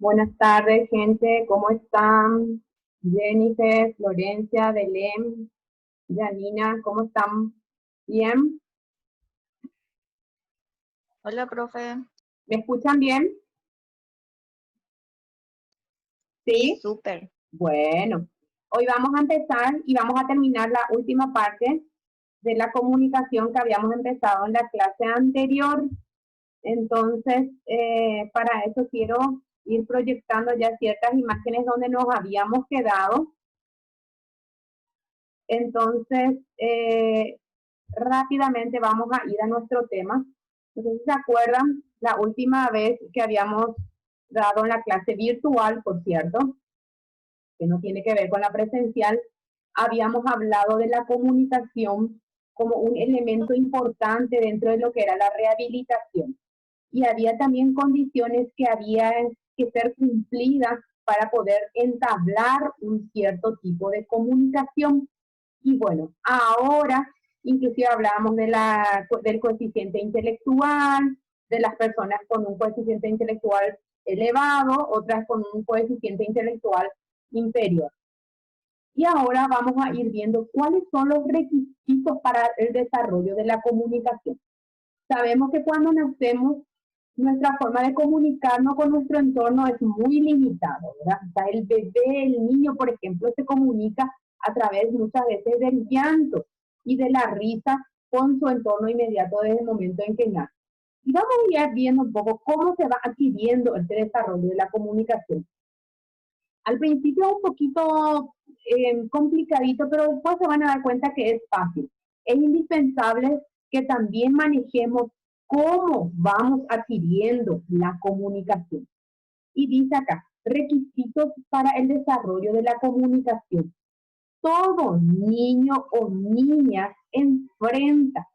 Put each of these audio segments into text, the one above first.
Buenas tardes, gente. ¿Cómo están? Jennifer, Florencia, Belén, Janina, ¿cómo están? ¿Bien? Hola, profe. ¿Me escuchan bien? Sí, ¿Sí? súper. Bueno, hoy vamos a empezar y vamos a terminar la última parte de la comunicación que habíamos empezado en la clase anterior. Entonces, para eso quiero ir proyectando ya ciertas imágenes donde nos habíamos quedado. Entonces, rápidamente vamos a ir a nuestro tema. No sé si se acuerdan la última vez que habíamos dado en la clase virtual, por cierto, que no tiene que ver con la presencial, habíamos hablado de la comunicación como un elemento importante dentro de lo que era la rehabilitación. Y había también condiciones que habían que ser cumplidas para poder entablar un cierto tipo de comunicación. Y bueno, ahora inclusive hablábamos del coeficiente intelectual, de las personas con un coeficiente intelectual elevado, otras con un coeficiente intelectual inferior. Y ahora vamos a ir viendo cuáles son los requisitos para el desarrollo de la comunicación. Sabemos que cuando nacemos, nuestra forma de comunicarnos con nuestro entorno es muy limitado, ¿verdad? O sea, el bebé, el niño, por ejemplo, se comunica a través muchas veces del llanto y de la risa con su entorno inmediato desde el momento en que nace. Y vamos a ir viendo un poco cómo se va adquiriendo este desarrollo de la comunicación. Al principio es un poquito complicadito, pero después se van a dar cuenta que es fácil. Es indispensable que también manejemos cómo vamos adquiriendo la comunicación. Y dice acá, requisitos para el desarrollo de la comunicación. Todo niño o niña enfrenta,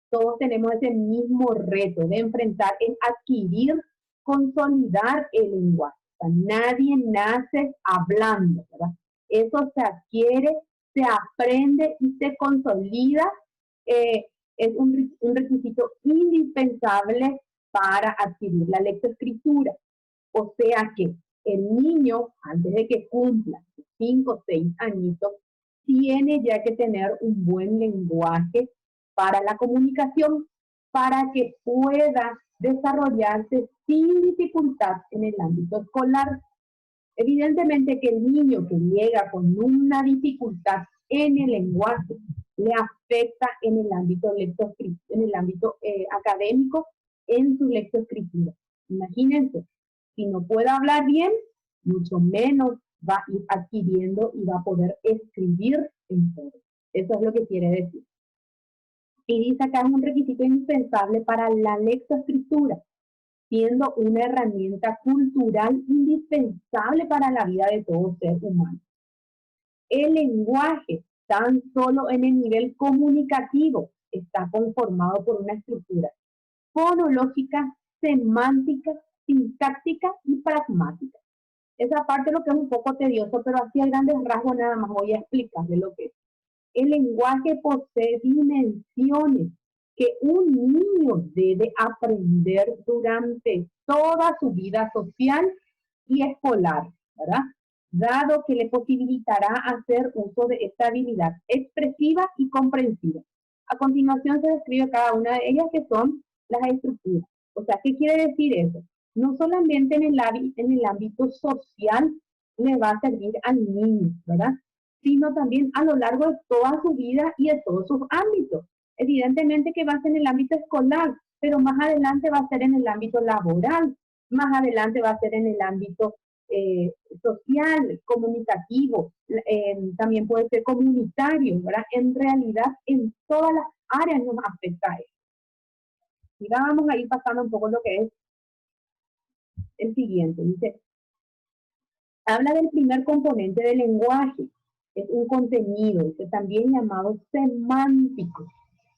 todos tenemos ese mismo reto de enfrentar, en adquirir, consolidar el lenguaje. O sea, nadie nace hablando, ¿verdad? Eso se adquiere, se aprende y se consolida. Es un requisito indispensable para adquirir la lectoescritura. O sea que el niño, antes de que cumpla 5 o 6 añitos, tiene ya que tener un buen lenguaje para la comunicación, para que pueda desarrollarse sin dificultad en el ámbito escolar. Evidentemente que el niño que llega con una dificultad en el lenguaje le afecta en el ámbito en el ámbito académico, en su lectoescritura. Imagínense, si no puede hablar bien, mucho menos va a ir adquiriendo y va a poder escribir en todo. Eso es lo que quiere decir. Y dice acá es un requisito indispensable para la lectoescritura, siendo una herramienta cultural indispensable para la vida de todo ser humano. El lenguaje, tan solo en el nivel comunicativo, está conformado por una estructura fonológica, semántica, sintáctica y pragmática. Esa parte es lo que es un poco tedioso, pero así a grandes rasgos nada más voy a explicarle lo que es. El lenguaje posee dimensiones que un niño debe aprender durante toda su vida social y escolar, ¿verdad? Dado que le posibilitará hacer uso de esta habilidad expresiva y comprensiva. A continuación se describe cada una de ellas, que son las estructuras. O sea, ¿qué quiere decir eso? No solamente en el ámbito social le va a servir al niño, ¿verdad? Sino también a lo largo de toda su vida y de todos sus ámbitos. Evidentemente que va a ser en el ámbito escolar, pero más adelante va a ser en el ámbito laboral, más adelante va a ser en el ámbito social, comunicativo, también puede ser comunitario, ¿verdad? En realidad, en todas las áreas nos afecta eso. Y vamos a ir pasando un poco lo que es el siguiente. Dice, habla del primer componente del lenguaje, es un contenido, dice, también llamado semántico,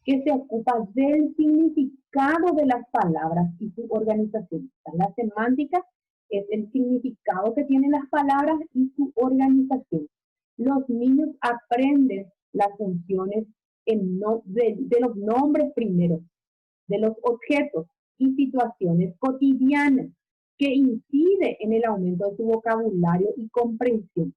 que se ocupa del significado de las palabras y su organización. La semántica es el significado que tienen las palabras y su organización. Los niños aprenden las funciones de los nombres primero, de los objetos y situaciones cotidianas. que incide en el aumento de su vocabulario y comprensión.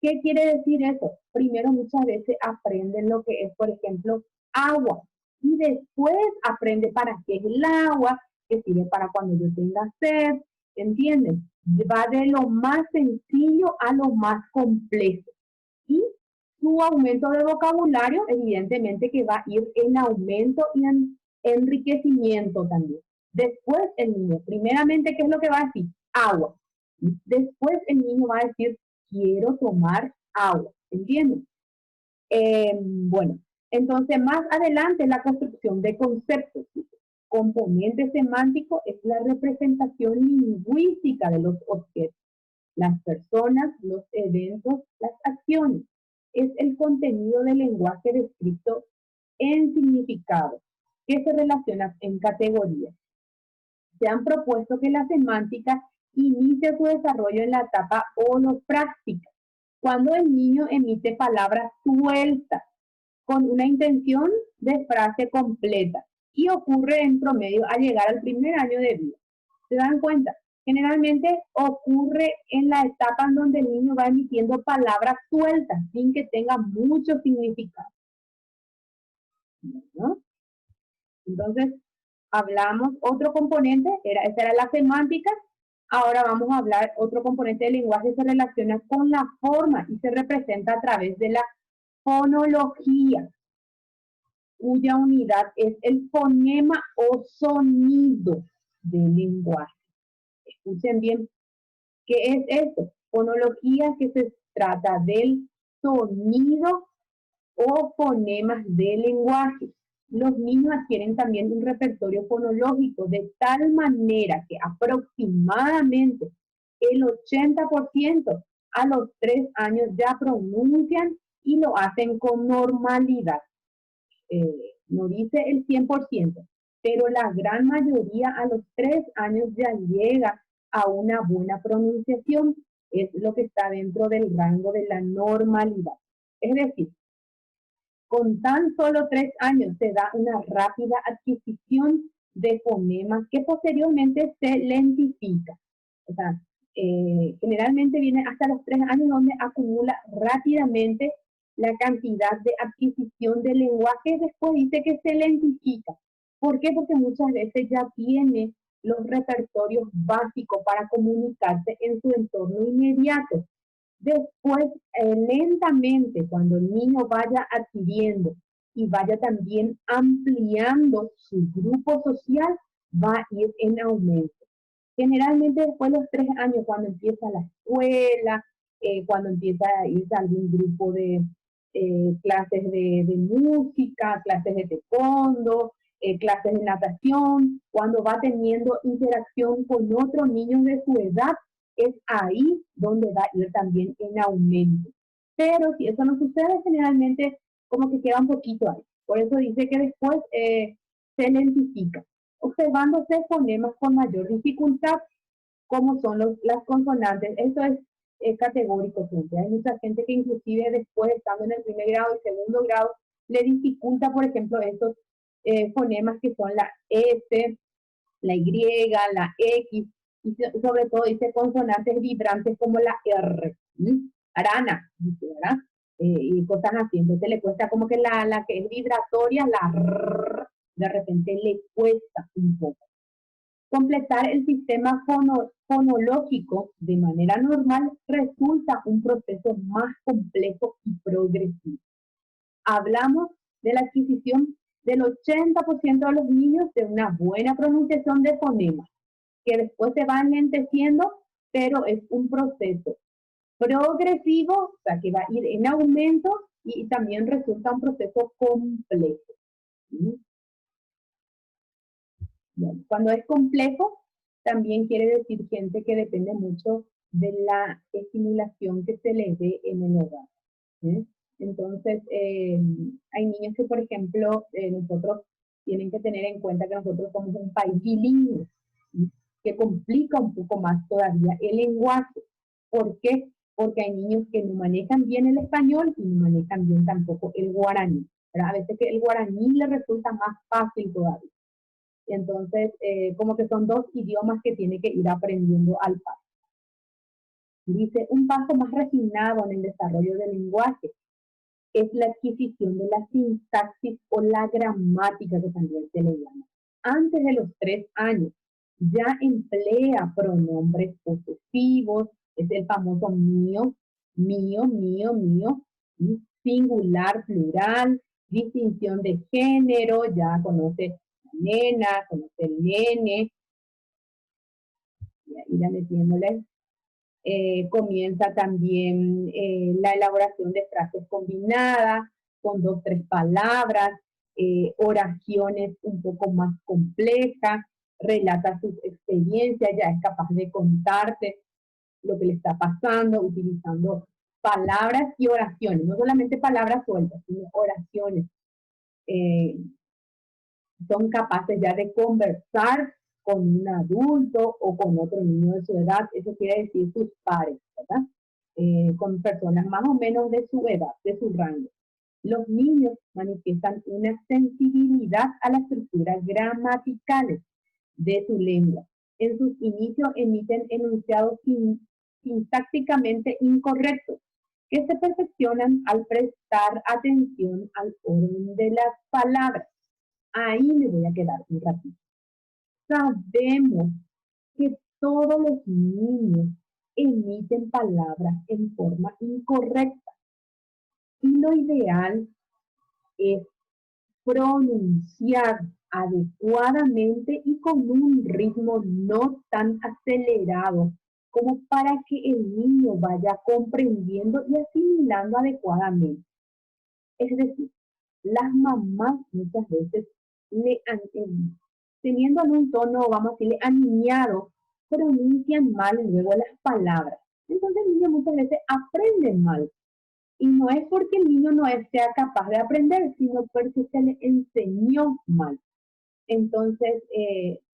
¿Qué quiere decir eso? Primero muchas veces aprenden lo que es, por ejemplo, agua, y después aprende para qué es el agua, que sirve para cuando yo tenga sed, ¿entienden? Va de lo más sencillo a lo más complejo. Y su aumento de vocabulario, evidentemente que va a ir en aumento y en enriquecimiento también. Después el niño, primeramente, ¿qué es lo que va a decir? Agua. Después el niño va a decir, quiero tomar agua, ¿entienden? Bueno, entonces más adelante la construcción de conceptos. Componente semántico es la representación lingüística de los objetos, las personas, los eventos, las acciones. Es el contenido del lenguaje descrito en significado, que se relaciona en categorías. Se han propuesto que la semántica inicia su desarrollo en la etapa holopráctica, cuando el niño emite palabras sueltas con una intención de frase completa y ocurre en promedio al llegar al primer año de vida. ¿Se dan cuenta? Generalmente ocurre en la etapa en donde el niño va emitiendo palabras sueltas sin que tenga mucho significado, ¿no? Entonces, hablamos otro componente, esa era la semántica. Ahora vamos a hablar otro componente del lenguaje que se relaciona con la forma y se representa a través de la fonología, cuya unidad es el fonema o sonido del lenguaje. Escuchen bien, ¿qué es esto? Fonología, que se trata del sonido o fonemas del lenguaje. Los niños adquieren también un repertorio fonológico de tal manera que aproximadamente el 80% a los 3 años ya pronuncian y lo hacen con normalidad. No dice el 100%, pero la gran mayoría a los 3 años ya llega a una buena pronunciación. Es lo que está dentro del rango de la normalidad. Es decir, con tan solo 3 años se da una rápida adquisición de fonemas que posteriormente se lentifica. O sea, generalmente viene hasta los 3 años donde acumula rápidamente la cantidad de adquisición de lenguaje. Después dice que se lentifica. ¿Por qué? Porque muchas veces ya tiene los repertorios básicos para comunicarse en su entorno inmediato. Después, lentamente, cuando el niño vaya adquiriendo y vaya también ampliando su grupo social, va a ir en aumento. Generalmente después de los 3 años, cuando empieza la escuela, cuando empieza a irse a algún grupo de clases de música, clases de taekwondo, clases de natación, cuando va teniendo interacción con otros niños de su edad, es ahí donde va a ir también en aumento. Pero si eso no sucede, generalmente como que queda un poquito ahí. Por eso dice que después se lentifica, observándose fonemas con mayor dificultad, como son las consonantes. Eso es categórico siempre. Hay mucha gente que inclusive después, estando en el primer grado y segundo grado, le dificulta, por ejemplo, estos fonemas que son la S, la Y, la X, y sobre todo dice consonantes vibrantes como la R, arana, ¿verdad? Y cosas así. Entonces le cuesta como que la que es vibratoria, la R, de repente le cuesta un poco. Completar el sistema fonológico de manera normal resulta un proceso más complejo y progresivo. Hablamos de la adquisición del 80% de los niños de una buena pronunciación de fonemas, que después se van lenteciendo, pero es un proceso progresivo, o sea, que va a ir en aumento y también resulta un proceso complejo. Bueno, cuando es complejo, también quiere decir gente que depende mucho de la estimulación que se les dé en el hogar. Entonces, hay niños que, por ejemplo, nosotros tienen que tener en cuenta que nosotros somos un país bilingüe, que complica un poco más todavía el lenguaje. ¿Por qué? Porque hay niños que no manejan bien el español y no manejan bien tampoco el guaraní. ¿Verdad? A veces que el guaraní le resulta más fácil todavía. Entonces, como que son dos idiomas que tiene que ir aprendiendo al paso. Dice, un paso más refinado en el desarrollo del lenguaje es la adquisición de la sintaxis o la gramática, que también se le llama. Antes de los 3 años, ya emplea pronombres posesivos, es el famoso mío, mío, mío, mío, singular, plural, distinción de género, ya conoce la nena, conoce el nene, y ahí ya metiéndole. Comienza también la elaboración de frases combinadas con 2, 3 palabras, oraciones un poco más complejas, relata sus experiencias, ya es capaz de contarte lo que le está pasando, utilizando palabras y oraciones, no solamente palabras sueltas, sino oraciones. Son capaces ya de conversar con un adulto o con otro niño de su edad, eso quiere decir sus pares, ¿verdad? Con personas más o menos de su edad, de su rango. Los niños manifiestan una sensibilidad a las estructuras gramaticales de su lengua. En sus inicios emiten enunciados sintácticamente incorrectos, que se perfeccionan al prestar atención al orden de las palabras. Ahí me voy a quedar un ratito. Sabemos que todos los niños emiten palabras en forma incorrecta. Y lo ideal es pronunciar adecuadamente y con un ritmo no tan acelerado como para que el niño vaya comprendiendo y asimilando adecuadamente. Es decir, las mamás muchas veces le han, teniendo en un tono, vamos a decirle, aniñado, pronuncian mal luego las palabras. Entonces el niño muchas veces aprende mal. Y no es porque el niño no sea capaz de aprender, sino porque se le enseñó mal. Entonces,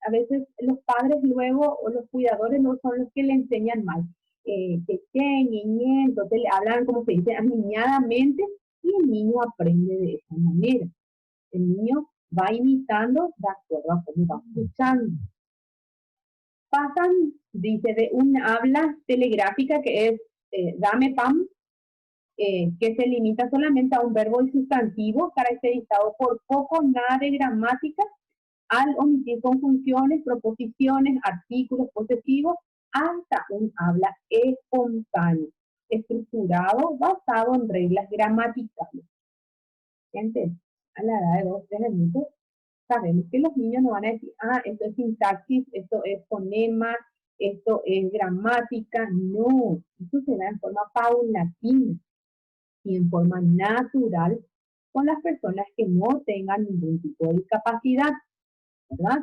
a veces los padres luego, o los cuidadores, no son los que le enseñan mal. Entonces le hablan, como se dice, aniñadamente, y el niño aprende de esa manera. El niño va imitando de acuerdo a cómo va escuchando. Pasan, dice, de un habla telegráfica que es dame pan, que se limita solamente a un verbo y sustantivo caracterizado por poco nada de gramática, al omitir conjunciones, proposiciones, artículos posesivos, hasta un habla espontáneo, estructurado, basado en reglas gramaticales. Gente, a la edad de 2, 3 años, sabemos que los niños no van a decir, esto es sintaxis, esto es fonema, esto es gramática. No, eso se da en forma paulatina y en forma natural con las personas que no tengan ningún tipo de discapacidad, ¿verdad?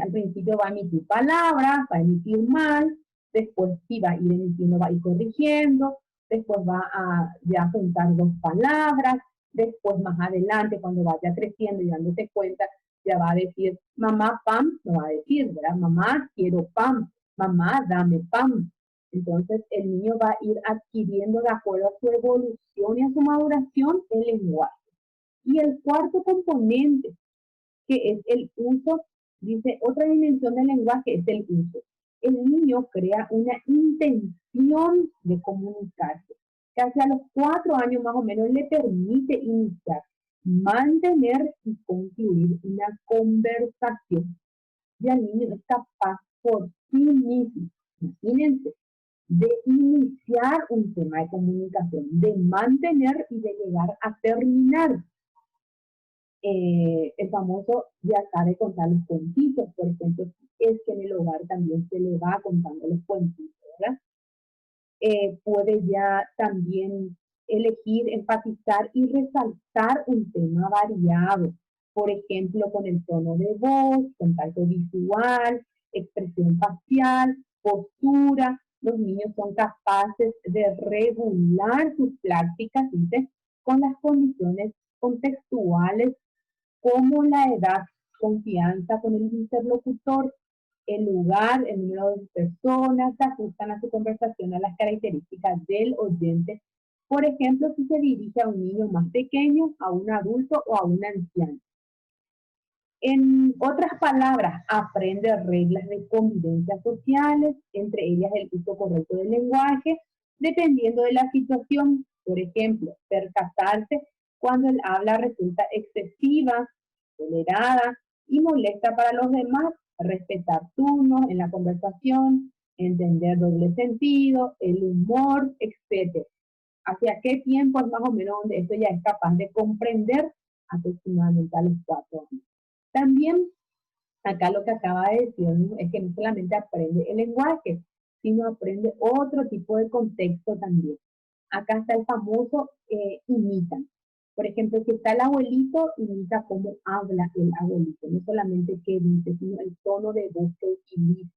Al principio va a emitir palabras, va a emitir mal, después sí va a ir emitiendo, va a ir corrigiendo, después va a ya juntar 2 palabras, después más adelante, cuando vaya creciendo y dándose cuenta, ya va a decir, mamá, pan, no va a decir, ¿verdad? Mamá, quiero pan, mamá, dame pan. Entonces el niño va a ir adquiriendo de acuerdo a su evolución y a su maduración el lenguaje. Y el cuarto componente, que es el uso, dice, otra dimensión del lenguaje es el uso. El niño crea una intención de comunicarse, que hacia los 4 años más o menos le permite iniciar, mantener y concluir una conversación. Ya el niño es capaz por sí mismo, imagínense, de iniciar un tema de comunicación, de mantener y de llegar a terminar. El famoso ya sabe contar los cuentitos, por ejemplo, es que en el hogar también se le va contando los cuentitos, ¿verdad? Puede ya también elegir, enfatizar y resaltar un tema variado, por ejemplo, con el tono de voz, contacto visual, expresión facial, postura. Los niños son capaces de regular sus prácticas, ¿sí? Con las condiciones contextuales como la edad, confianza con el interlocutor, el lugar, el número de personas, se ajustan a su conversación a las características del oyente. Por ejemplo, si se dirige a un niño más pequeño, a un adulto o a un anciano. En otras palabras, aprende reglas de convivencia sociales, entre ellas el uso correcto del lenguaje, dependiendo de la situación. Por ejemplo, percatarse cuando el habla resulta excesiva, acelerada y molesta para los demás, respetar turnos en la conversación, entender doble sentido, el humor, etc. ¿Hacia qué tiempo es más o menos donde esto ya es capaz de comprender? Aproximadamente a los 4 años. También acá lo que acaba de decir es que no solamente aprende el lenguaje, sino aprende otro tipo de contexto también. Acá está el famoso imitan. Por ejemplo, si está el abuelito, imita cómo habla el abuelito, no solamente qué dice, sino el tono de voz que utiliza,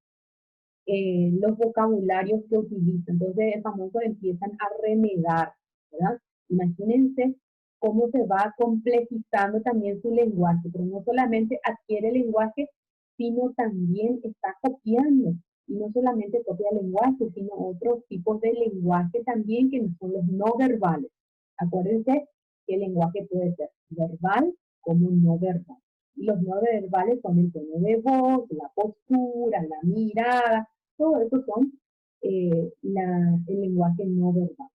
los vocabularios que utiliza. Entonces, el famoso empiezan a remedar, ¿verdad? Imagínense cómo se va complejizando también su lenguaje, pero no solamente adquiere lenguaje, sino también está copiando. Y no solamente copia lenguaje, sino otros tipos de lenguaje también que son los no verbales. Acuérdense que el lenguaje puede ser verbal como no verbal. Y los no verbales son el tono de voz, la postura, la mirada, todo eso son el lenguaje no verbal.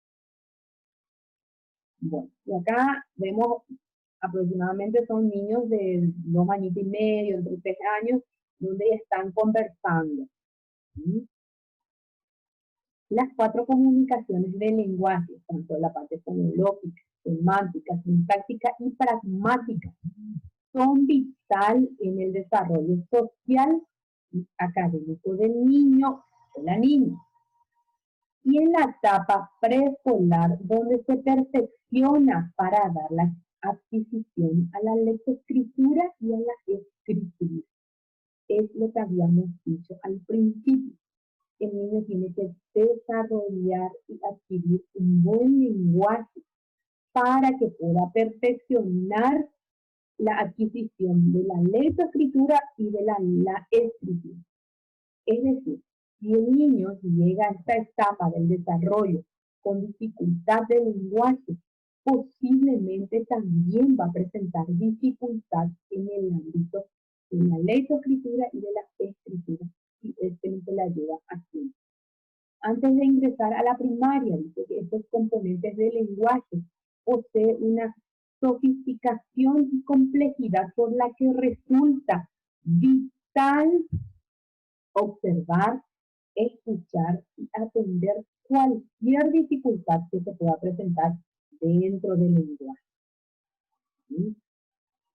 Bueno, y acá vemos aproximadamente son niños de 2 añitos y medio, entre 3 años, donde están conversando. ¿Sí? Las 4 comunicaciones del lenguaje, tanto la parte fonológica, semántica, sintáctica y pragmática, son vital en el desarrollo social y académico del niño o la niña. Y en la etapa preescolar, donde se perfecciona para dar la adquisición a la lectoescritura y a la escritura. Es lo que habíamos dicho al principio. El niño tiene que desarrollar y adquirir un buen lenguaje para que pueda perfeccionar la adquisición de la lectoescritura y de la escritura. Es decir, si el niño llega a esta etapa del desarrollo con dificultad de lenguaje, posiblemente también va a presentar dificultad en el ámbito de la lectoescritura y de la escritura. Y este no se le ayuda aquí. Antes de ingresar a la primaria, dice que estos componentes del lenguaje poseen una sofisticación y complejidad por la que resulta vital observar, escuchar y atender cualquier dificultad que se pueda presentar dentro del lenguaje. ¿Sí?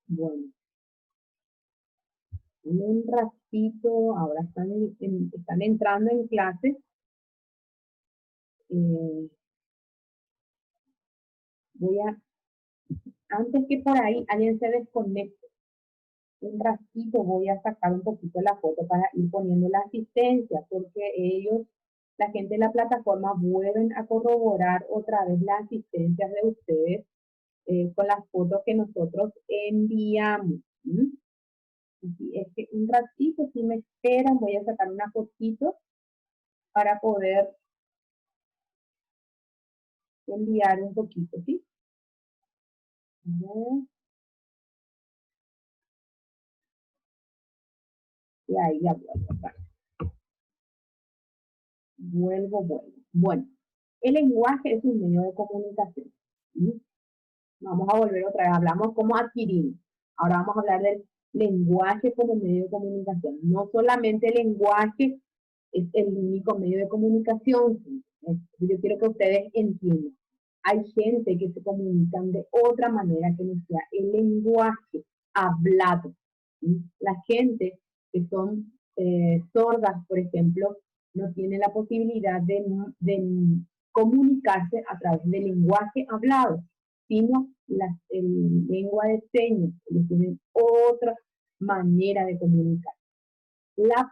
Bueno, un ratito, ahora están entrando en clase. Antes que por ahí alguien se desconecte, un ratito voy a sacar un poquito la foto para ir poniendo la asistencia, porque la gente de la plataforma, vuelven a corroborar otra vez las asistencias de ustedes con las fotos que nosotros enviamos. ¿Sí? Así es que un ratito, si me esperan, voy a sacar una fotito para poder enviar un poquito, ¿sí? Y ahí ya vuelvo. Bueno, el lenguaje es un medio de comunicación. ¿Sí? Vamos a volver otra vez, hablamos cómo adquirimos. Ahora vamos a hablar del lenguaje como medio de comunicación. No solamente el lenguaje es el único medio de comunicación. Yo quiero que ustedes entiendan. Hay gente que se comunican de otra manera que no sea el lenguaje hablado. ¿Sí? La gente que son sordas, por ejemplo, no tiene la posibilidad de comunicarse a través del lenguaje hablado, sino el lengua de señas, que tienen otra manera de comunicar. La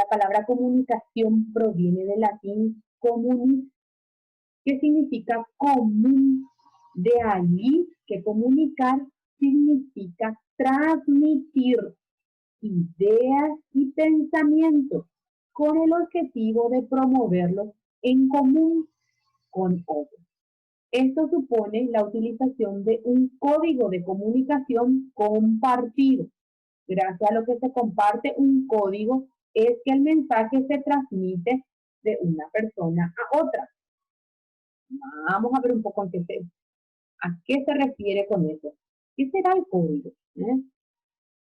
palabra comunicación proviene del latín comunis, que significa común. De allí que comunicar significa transmitir ideas y pensamientos con el objetivo de promoverlos en común con otros. Esto supone la utilización de un código de comunicación compartido. Gracias a lo que se comparte un código, es que el mensaje se transmite de una persona a otra. Vamos a ver un poco a qué se refiere con eso. ¿Qué será el código?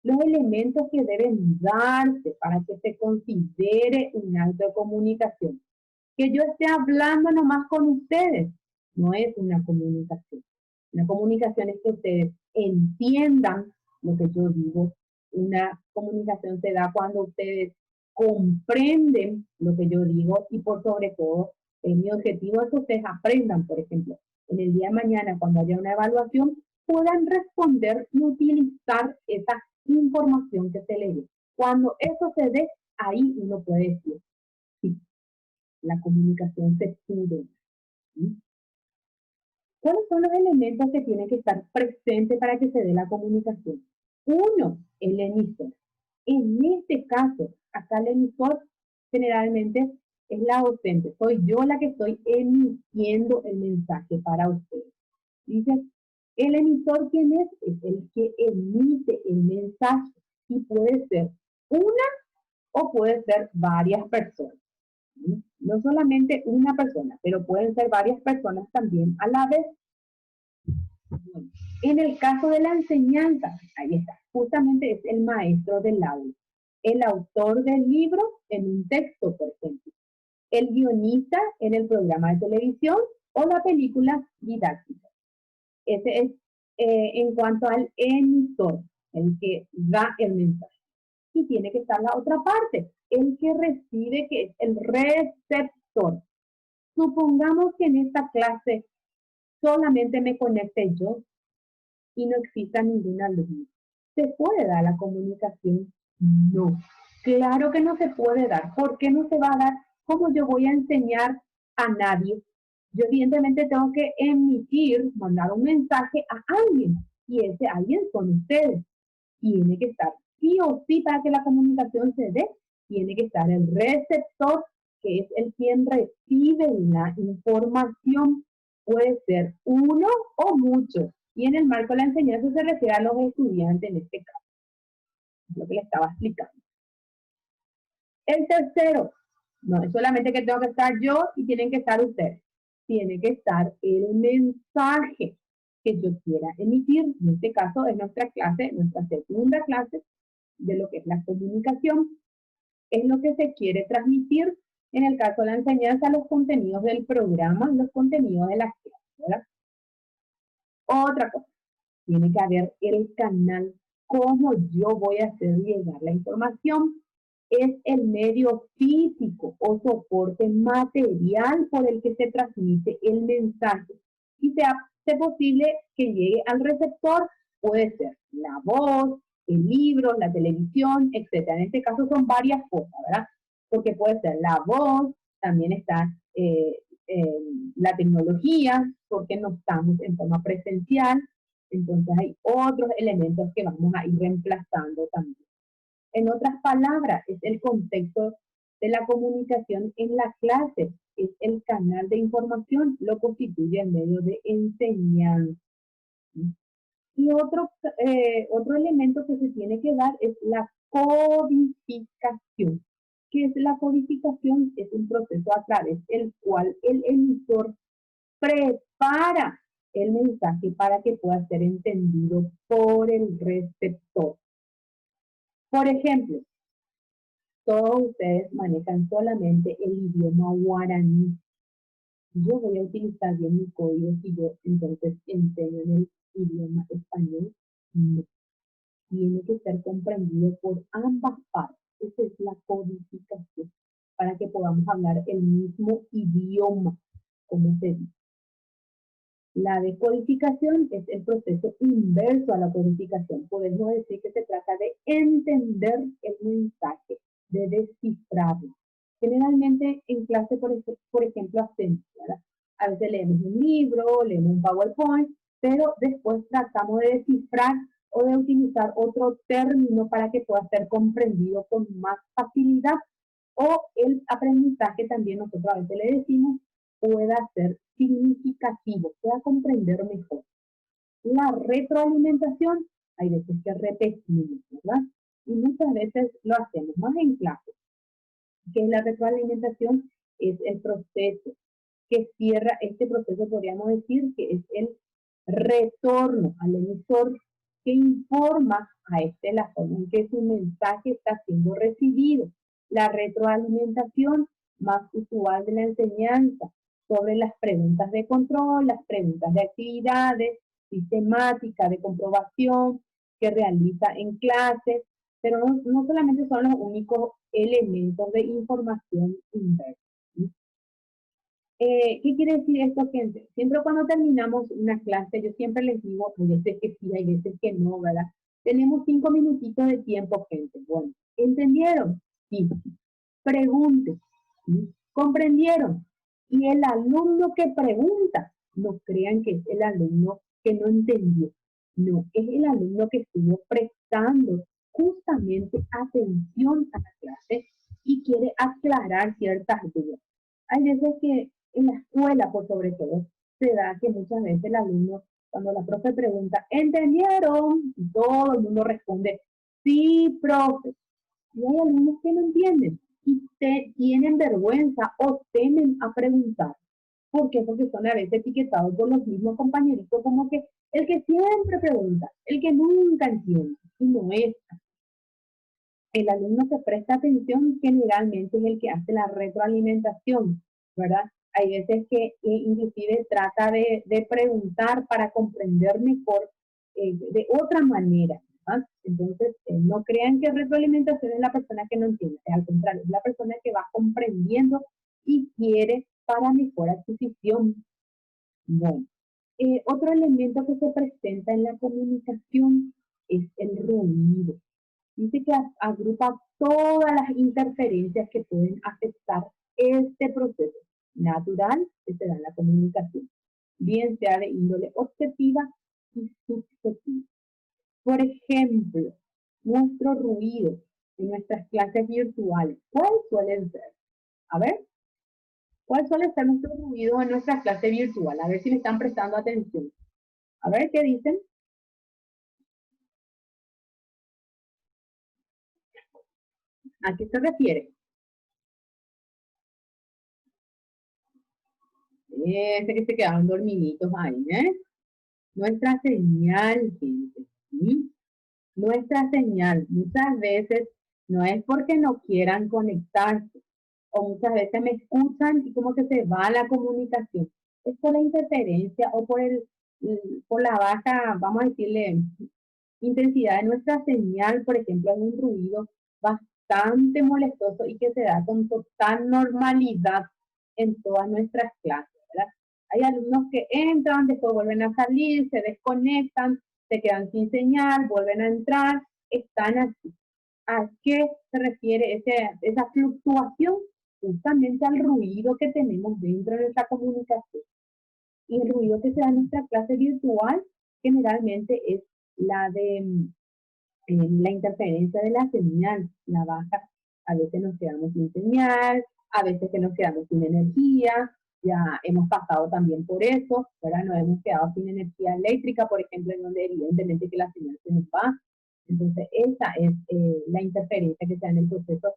Los elementos que deben darse para que se considere un acto de comunicación. Que yo esté hablando nomás con ustedes no es una comunicación. Una comunicación es que ustedes entiendan lo que yo digo. Una comunicación se da cuando ustedes comprenden lo que yo digo y por sobre todo, mi objetivo es que ustedes aprendan, por ejemplo, en el día de mañana cuando haya una evaluación, puedan responder y utilizar esa información que se les dio. Cuando eso se dé, ahí uno puede decir, sí, la comunicación se pudo. ¿Sí? ¿Cuáles son los elementos que tienen que estar presentes para que se dé la comunicación? Uno, el emisor. En este caso, acá el emisor generalmente es la docente. Soy yo la que estoy emitiendo el mensaje para ustedes. Dice, el emisor, ¿quién es? Es el que emite el mensaje y puede ser una o puede ser varias personas. No solamente una persona, pero pueden ser varias personas también a la vez. Bueno, en el caso de la enseñanza, ahí está, justamente es el maestro del aula, el autor del libro en un texto, por ejemplo, el guionista en el programa de televisión o la película didáctica. Ese es en cuanto al emisor, el que da el mensaje. Y tiene que estar la otra parte, el que recibe, que es el receptor. Supongamos que en esta clase solamente me conecte yo y no exista ningún alumno. ¿Se puede dar la comunicación? No. Claro que no se puede dar. ¿Por qué no se va a dar? ¿Cómo yo voy a enseñar a nadie? Yo evidentemente tengo que emitir, mandar un mensaje a alguien. Y ese alguien son ustedes. Tiene que estar sí o sí para que la comunicación se dé. Tiene que estar el receptor, que es el quien recibe la información. Puede ser uno o muchos. Y en el marco de la enseñanza se refiere a los estudiantes en este caso. Es lo que le estaba explicando. El tercero, no es solamente que tengo que estar yo y tienen que estar ustedes. Tiene que estar el mensaje que yo quiera emitir. En este caso es nuestra clase, nuestra segunda clase de lo que es la comunicación. Es lo que se quiere transmitir. En el caso de la enseñanza, los contenidos del programa, los contenidos de la clase, ¿verdad? Otra cosa, tiene que haber el canal. ¿Cómo yo voy a hacer llegar la información? Es el medio físico o soporte material por el que se transmite el mensaje. Y se hace posible que llegue al receptor, puede ser la voz, el libro, la televisión, etc. En este caso son varias cosas, ¿verdad? Porque puede ser la voz, también está la tecnología, porque no estamos en forma presencial, entonces hay otros elementos que vamos a ir reemplazando también. En otras palabras, es el contexto de la comunicación en la clase, es el canal de información, lo constituye el medio de enseñanza. Y otro elemento que se tiene que dar es la codificación. ¿Qué es la codificación? Es un proceso a través del cual el emisor prepara el mensaje para que pueda ser entendido por el receptor. Por ejemplo, todos ustedes manejan solamente el idioma guaraní. Yo voy a utilizar bien mi código si yo entonces enseño en el idioma español. No. Tiene que ser comprendido por ambas partes. Esa es la codificación, para que podamos hablar el mismo idioma, como se dice. La decodificación es el proceso inverso a la codificación. Podemos decir que se trata de entender el mensaje, de descifrarlo. Generalmente en clase, por ejemplo, hacemos, ¿verdad? A veces leemos un libro, leemos un PowerPoint, pero después tratamos de descifrar o de utilizar otro término para que pueda ser comprendido con más facilidad. O el aprendizaje también nosotros a veces le decimos pueda ser significativo, pueda comprender mejor. La retroalimentación, hay veces que repetimos, ¿verdad? Y muchas veces lo hacemos más en clase. ¿Qué es la retroalimentación? Es el proceso que cierra este proceso, podríamos decir que es el retorno al emisor que informa a la forma en que su mensaje está siendo recibido. La retroalimentación más usual de la enseñanza sobre las preguntas de control, las preguntas de actividades, sistemática de comprobación que realiza en clase, pero no solamente son los únicos elementos de información inversa. ¿Qué quiere decir esto, gente? Siempre cuando terminamos una clase, yo siempre les digo, hay veces que sí, hay veces que no, ¿verdad? Tenemos 5 minutitos de tiempo, gente. Bueno, ¿entendieron? Sí. Pregunten. ¿Sí? ¿Comprendieron? Y el alumno que pregunta, no crean que es el alumno que no entendió. No, es el alumno que estuvo prestando justamente atención a la clase y quiere aclarar ciertas dudas. Hay veces que en la escuela, por sobre todo, se da que muchas veces el alumno, cuando la profe pregunta, ¿entendieron? Y todo el mundo responde, sí, profe. Y hay alumnos que no entienden y tienen vergüenza o temen a preguntar. ¿Por qué? Porque son a veces etiquetados por los mismos compañeritos como que el que siempre pregunta, el que nunca entiende. Y no es. El alumno que presta atención generalmente es el que hace la retroalimentación, ¿verdad? Hay veces que inclusive trata de preguntar para comprender mejor de otra manera. ¿Ah? Entonces, no crean que retroalimentación es la persona que no entiende, al contrario, es la persona que va comprendiendo y quiere para mejor adquisición. Bueno, otro elemento que se presenta en la comunicación es el ruido. Dice que agrupa todas las interferencias que pueden afectar este proceso natural que se da en la comunicación, bien sea de índole objetiva y subjetiva. Por ejemplo, nuestro ruido en nuestras clases virtuales, ¿cuáles suelen ser? A ver, ¿cuál suele ser nuestro ruido en nuestra clase virtual? A ver si me están prestando atención. A ver, ¿qué dicen? ¿A qué se refiere? Que se quedaron dormiditos ahí, ¿eh? Nuestra señal, gente, ¿sí? Nuestra señal, muchas veces no es porque no quieran conectarse, o muchas veces me escuchan y como que se va la comunicación. Es por la interferencia o por la baja, vamos a decirle, intensidad de nuestra señal, por ejemplo, es un ruido bastante molestoso y que se da con total normalidad en todas nuestras clases, ¿verdad? Hay alumnos que entran, después vuelven a salir, se desconectan, se quedan sin señal, vuelven a entrar, están así. ¿A qué se refiere esa fluctuación? Justamente al ruido que tenemos dentro de nuestra comunicación. Y el ruido que se da en nuestra clase virtual generalmente es la de la interferencia de la señal, la baja. A veces nos quedamos sin señal, a veces que nos quedamos sin energía, ya hemos pasado también por eso, ¿verdad? Nos hemos quedado sin energía eléctrica, por ejemplo, en donde evidentemente que la señal se nos va. Entonces, esa es la interferencia que se da en el proceso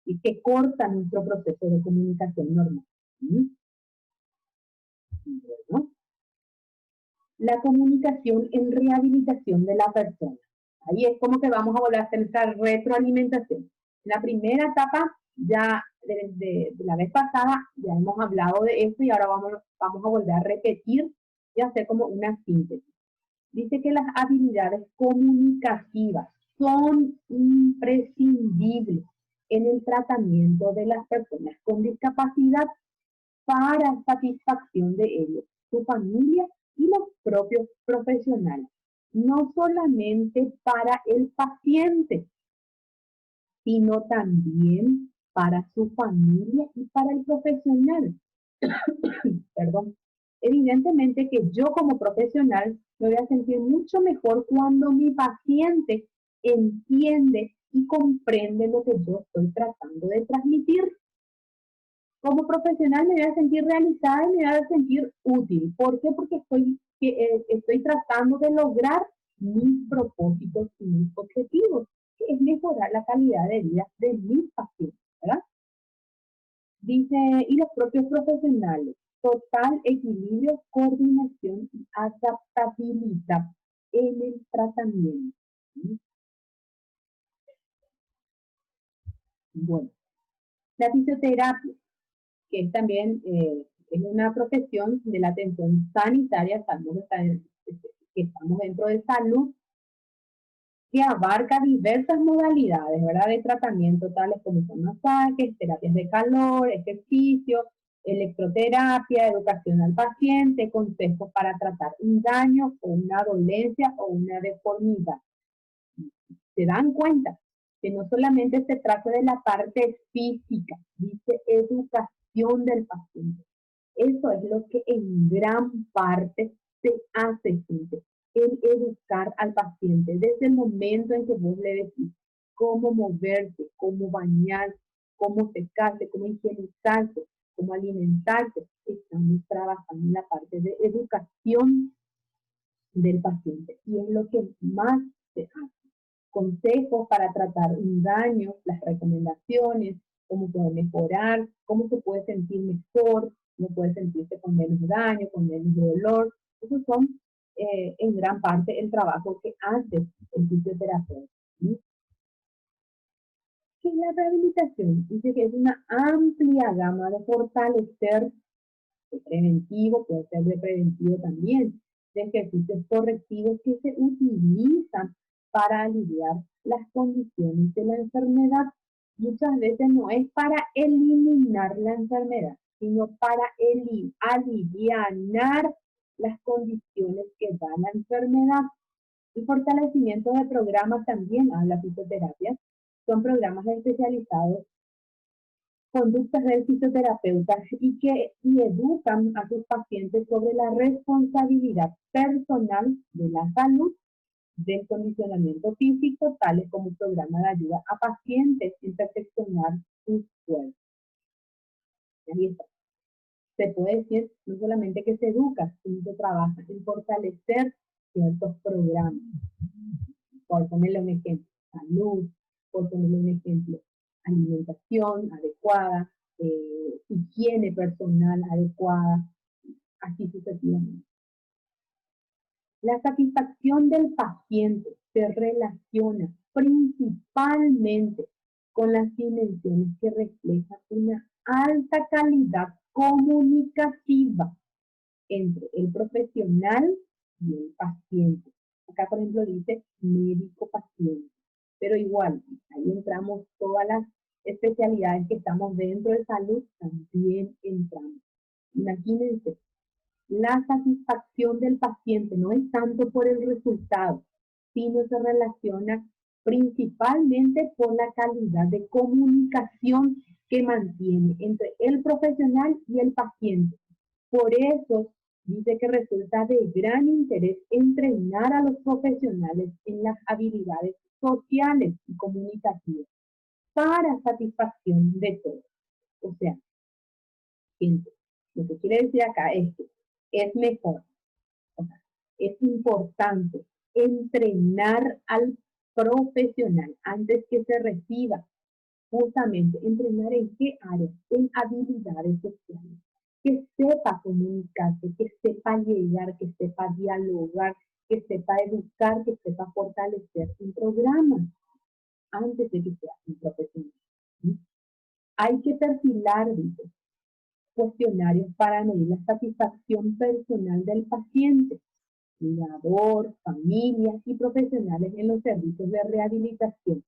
y que corta nuestro proceso de comunicación normal. ¿Sí? Bueno, la comunicación en rehabilitación de la persona. Ahí es como que vamos a volver a hacer esta retroalimentación. En la primera etapa, ya de la vez pasada, ya hemos hablado de esto y ahora vamos a volver a repetir y hacer como una síntesis. Dice que las habilidades comunicativas son imprescindibles en el tratamiento de las personas con discapacidad para satisfacción de ellos, su familia y los propios profesionales. No solamente para el paciente, sino también para su familia y para el profesional. Perdón. Evidentemente que yo como profesional me voy a sentir mucho mejor cuando mi paciente entiende y comprende lo que yo estoy tratando de transmitir. Como profesional me voy a sentir realizada y me voy a sentir útil. ¿Por qué? Porque estoy tratando de lograr mis propósitos y mis objetivos, que es mejorar la calidad de vida de mis pacientes, ¿verdad? Dice, y los propios profesionales, total equilibrio, coordinación y adaptabilidad en el tratamiento. ¿Sí? Bueno, la fisioterapia, que es también es una profesión de la atención sanitaria, que estamos dentro de salud, que abarca diversas modalidades, ¿verdad? De tratamiento, tales como son masajes, terapias de calor, ejercicio, electroterapia, educación al paciente, consejos para tratar un daño o una dolencia o una deformidad. ¿Se dan cuenta? Que no solamente se trata de la parte física, dice educación del paciente. Eso es lo que en gran parte se hace, gente, el educar al paciente desde el momento en que vos le decís cómo moverse, cómo bañarse, cómo secarse, cómo higienizarse, cómo alimentarse. Estamos trabajando en la parte de educación del paciente y es lo que más se hace. Consejos para tratar un daño, las recomendaciones, cómo puede mejorar, cómo se puede sentir mejor, cómo puede sentirse con menos daño, con menos dolor. Esos son en gran parte el trabajo que hace el fisioterapeuta. ¿Sí? ¿Qué es la rehabilitación? Dice que es una amplia gama de fortalecer, de preventivo, puede ser de preventivo también, de ejercicios correctivos que se utilizan para aliviar las condiciones de la enfermedad. Muchas veces no es para eliminar la enfermedad, sino para aliviar las condiciones que da la enfermedad. El fortalecimiento de programas también habla fisioterapia. Son programas especializados, conductas del fisioterapeuta y educan a sus pacientes sobre la responsabilidad personal de la salud, del condicionamiento físico, tales como programa de ayuda a pacientes en perfeccionar sus cuerpos. Ahí está. Se puede decir no solamente que se educa, sino que se trabaja en fortalecer ciertos programas. Por ponerle un ejemplo, salud, por ponerle un ejemplo, alimentación adecuada, higiene personal adecuada, así sucesivamente. La satisfacción del paciente se relaciona principalmente con las dimensiones que reflejan una alta calidad comunicativa entre el profesional y el paciente. Acá, por ejemplo, dice médico-paciente, pero igual, ahí entramos todas las especialidades que estamos dentro de salud, también entramos. Imagínense, la satisfacción del paciente no es tanto por el resultado, sino se relaciona principalmente por la calidad de comunicación que mantiene entre el profesional y el paciente. Por eso dice que resulta de gran interés entrenar a los profesionales en las habilidades sociales y comunicativas para satisfacción de todos. O sea, gente, lo que quiere decir acá es que es mejor, o sea, es importante entrenar al profesional antes que se reciba, justamente entrenar en qué áreas, en habilidades sociales, que sepa comunicarse, que sepa llegar, que sepa dialogar, que sepa educar, que sepa fortalecer un programa antes de que sea un profesional. ¿Sí? Hay que perfilar, dice, cuestionarios para medir la satisfacción personal del paciente, cuidador, familias y profesionales en los servicios de rehabilitación.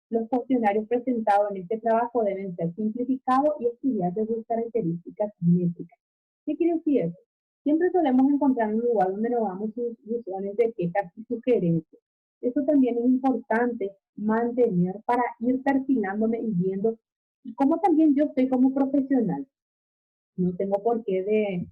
Los cuestionarios presentados en este trabajo deben ser simplificados y estudiar de sus características métricas. ¿Qué quiere decir eso? Siempre solemos encontrar un lugar donde nos damos sus buzones de quejas y sugerencias. Eso también es importante mantener para ir perfilándome y viendo cómo también yo estoy como profesional. No tengo por qué de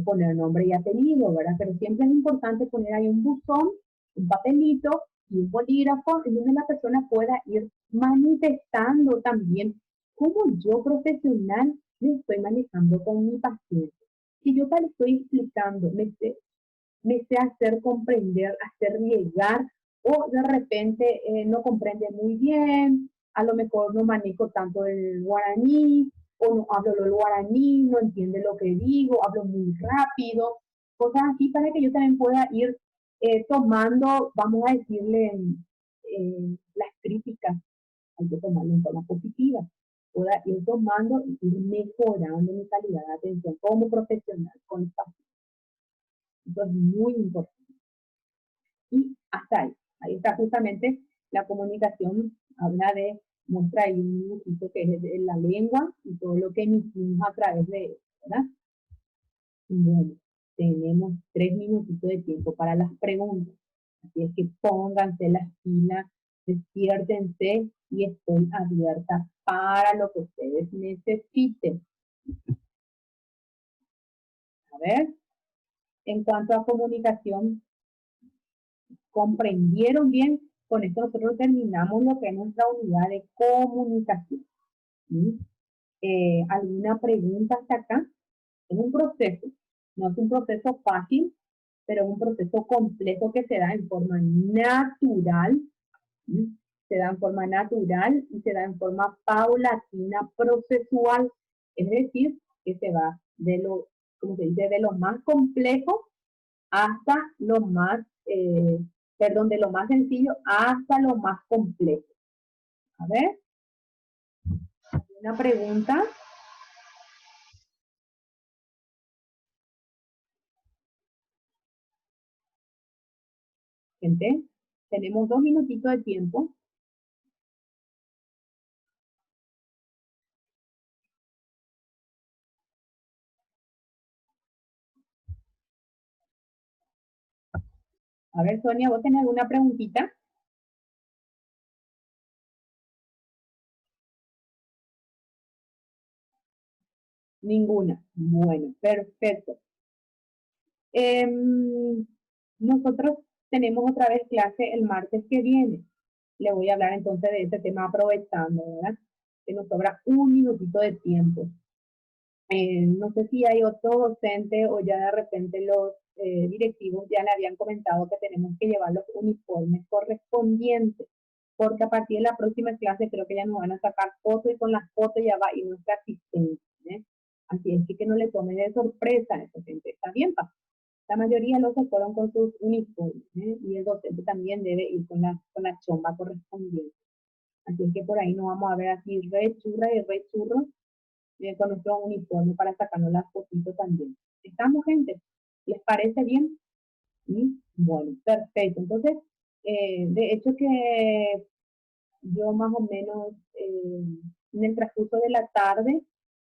poner nombre y apellido, ¿verdad? Pero siempre es importante poner ahí un buzón, un papelito y un bolígrafo en donde la persona pueda ir manifestando también cómo yo profesional lo estoy manejando con mi paciente. Si yo le estoy explicando, me sé hacer comprender, hacer llegar, o de repente no comprende muy bien, a lo mejor no manejo tanto el guaraní, o no hablo el guaraní, no entiende lo que digo, hablo muy rápido, cosas así para que yo también pueda ir tomando, vamos a decirle, las críticas, hay que tomarlo en forma positiva, pueda ir tomando y ir mejorando mi calidad de atención como profesional con el paciente. Eso es muy importante. Y hasta ahí está justamente la comunicación, habla de, muestra ahí un dibujito que es de la lengua y todo lo que emitimos a través de eso, ¿verdad? Bueno, tenemos 3 minutitos de tiempo para las preguntas. Así es que pónganse las pilas, despiértense y estoy abierta para lo que ustedes necesiten. A ver, en cuanto a comunicación, ¿comprendieron bien? Con esto nosotros terminamos lo que es nuestra unidad de comunicación. ¿Sí? ¿Alguna pregunta hasta acá? Es un proceso, no es un proceso fácil, pero es un proceso complejo que se da en forma natural, ¿sí? Se da en forma natural y se da en forma paulatina, procesual, es decir, que se va de lo, como se dice, de lo más complejo hasta lo más, perdón, de lo más sencillo hasta lo más complejo. A ver, una pregunta. Gente, tenemos 2 minutitos de tiempo. A ver, Sonia, ¿vos tenés alguna preguntita? Ninguna. Bueno, perfecto. Nosotros tenemos otra vez clase el martes que viene. Le voy a hablar entonces de este tema aprovechando, ¿verdad? Que nos sobra un minutito de tiempo. No sé si hay otro docente o ya de repente los directivos ya le habían comentado que tenemos que llevar los uniformes correspondientes, porque a partir de la próxima clase creo que ya nos van a sacar fotos y con las fotos ya va a ir nuestra asistente. Así es que no le tome de sorpresa a esa gente. Está bien, pa. La mayoría los se fueron con sus uniformes y el docente también debe ir con la chomba correspondiente. Así es que por ahí nos vamos a ver así re churra y re churros con nuestro uniforme para sacarnos las fotitos también. ¿Estamos, gente? ¿Les parece bien? ¿Sí? Bueno, perfecto. Entonces, de hecho que yo más o menos en el transcurso de la tarde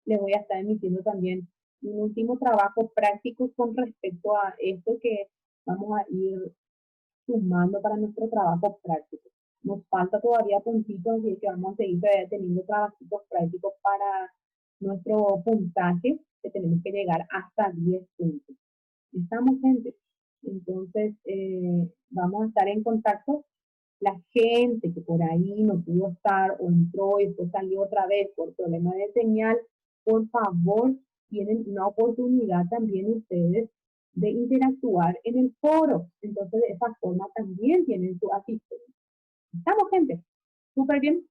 les voy a estar emitiendo también un último trabajo práctico con respecto a esto que vamos a ir sumando para nuestro trabajo práctico. Nos falta todavía puntitos, así que vamos a seguir teniendo trabajitos prácticos para nuestro puntaje, que tenemos que llegar hasta 10 puntos. ¿Estamos, gente? Entonces, vamos a estar en contacto. La gente que por ahí no pudo estar o entró y después salió otra vez por problema de señal, por favor, tienen una oportunidad también ustedes de interactuar en el foro. Entonces, de esa forma también tienen su asistencia. ¿Estamos, gente? ¿Súper bien?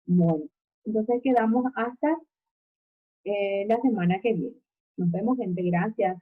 Bueno, entonces quedamos hasta la semana que viene. Nos vemos, gente. Gracias.